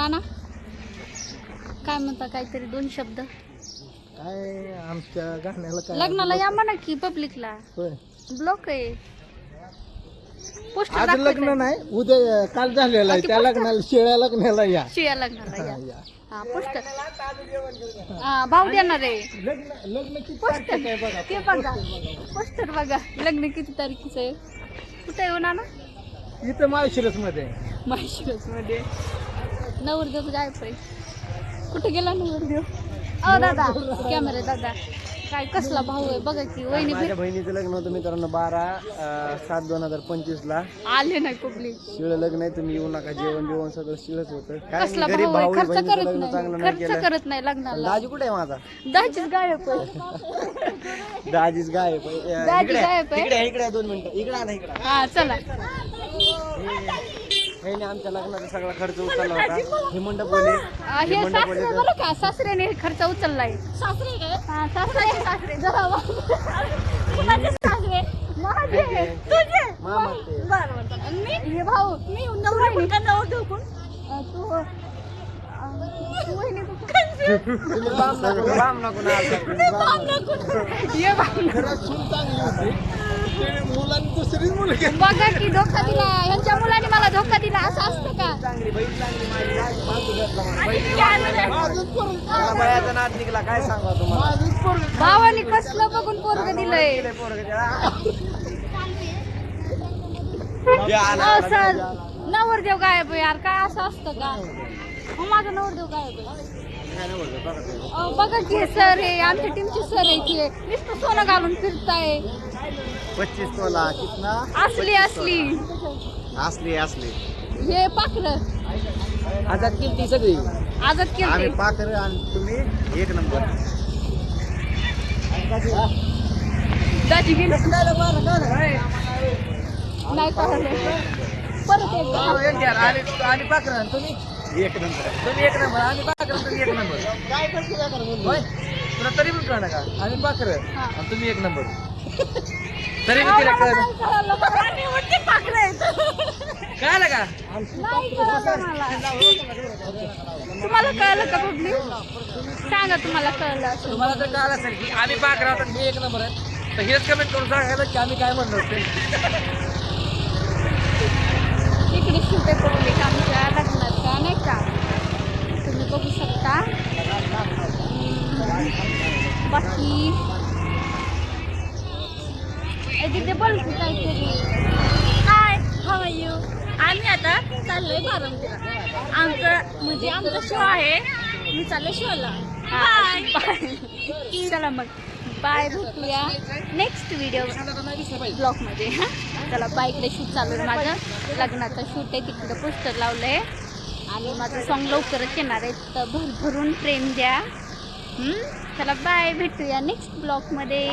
नाना काय म्हणता, काहीतरी दोन शब्द. काय आमच्या गाण्याला काय लग्नाला या म्हणा की पब्लिकला. होय. ब्लॉक आहे. पोस्टर आज लग्न नाही, उद्या काल झालेलं आहे त्या लग्नाला, शेळ्या लग्नाला या. शिया लग्नाला या. या. हा पोस्टर भाव देणार आहे. लग्न किती पोस्टर तारखेचं आहे बघा. ते बघा, पोस्टर बघा. लग्न किती तारखेचं आहे, कुठे आहे नाना? इथं माळशिरस मध्ये. माहेश्वरस मध्ये. नवरदेव गायब आहे. कुठे गेला नवरदेव? अहो दादा, कॅमेरा दादा, काय कसला भाऊ आहे बघा की. वहिनी माझ्या बहिणीचं लग्न होतं मित्रांनो 12/7/2025 ला. आले नाही पब्लिक. शिळ लग्न आहे, तुम्ही येऊ नका. जेवण जेवण सगळं शिळच होतं. काय कसला गरीब भाऊ आहे, भाऊ खर्च बहिणीचं करत लग्न चांगलं नाही नाही, केलं. खर्च करत नाही लग्नाला. दाजी कुठे आहे माझा? दाजीच गायब आहे. दाजीच गाय दाजी गायब आहे. इकडे इकडे 2 मिनिटं इकडे आला इकडे. हा चला. हे आमच्या लग्नाचा सगळा खर्च उचलला होता. हे मंडप बोले, हे सासरे बरं का, सासऱ्याने खर्च उचललाय. सासरे काय? हा सासरे. सासरे जरा कुणाचे सासरे? माझे. तुझे? मामा ते. बरं. मी हे भाऊ, मी नवरा का नवरदेव कोण? तू वहिनी तुम्ही बाम नको ना ये बाम. खरंच सून चांगली होती. ते मुलांनी दुसरीच मुलं घेतली. बघा की धोका दिला, ह्यांच्या मुलाने मला धोका दिला. असं असतं का? चांगली बहीण चांगली माझी बाजू घेतला मला. बायाचा नाद निघला काय सांगा तुम्हाला. भावाने कसलं बघून पोरग दिलंय. असं नवरदेव गायब आहे यार, काय असं असतं का? माझा नवरदेव गायब आहे. बघा की सर, हे आमच्या टीमचे सर आहे की नुसतं सोनं घालून फिरताय. 25 तोला कितना असली असली असली असली. हे पाखर आजाद केली सगळी. आजच केलं आम्ही पाखर आणि तुम्ही 1 नंबर. दाजी गेली नाही कळलं. परत एकदा आणि पाखर आणि तुम्ही 1 नंबर. तुम्ही 1 नंबर, आम्ही पाखर, तुम्ही 1 नंबर. काय होय तुला तरी पण कळणार का? आम्ही पाखर आणि तुम्ही 1 नंबर. तरी मी तिला कळलं कळलं का? तुम्हाला कळलं का पब्लिक? सांगा तुम्हाला कळलं असेल. तुम्हाला तर कळलं असेल की आम्ही पाखर आहोत, मी 1 नंबर आहे. तर हेच कमेंट करून सांगायला की आम्ही काय म्हणलो ते. इकडे शूट आहे पब्लिक आमच्या लग्नाचा, नाही का? तुम्ही बघू शकता. बाकी तिथे बोल की काहीतरी. हाय, हाव आर यू? आम्ही आता चाललोय बारामतीला. म्हणजे आमचा शो आहे. मी चाललोय शोला. Bye bye. चला मग बाय, भेटूया नेक्स्ट व्हिडिओ ब्लॉगमध्ये. हां चला बाय. इकडे शूट चालू आहे माझं, लग्नाचं शूट आहे. तिकडे पोस्टर लावलं आहे आणि माझं सॉन्ग लवकरच येणार आहे, तर भरभरून प्रेम द्या. चला बाय, भेटूया नेक्स्ट ब्लॉगमध्ये.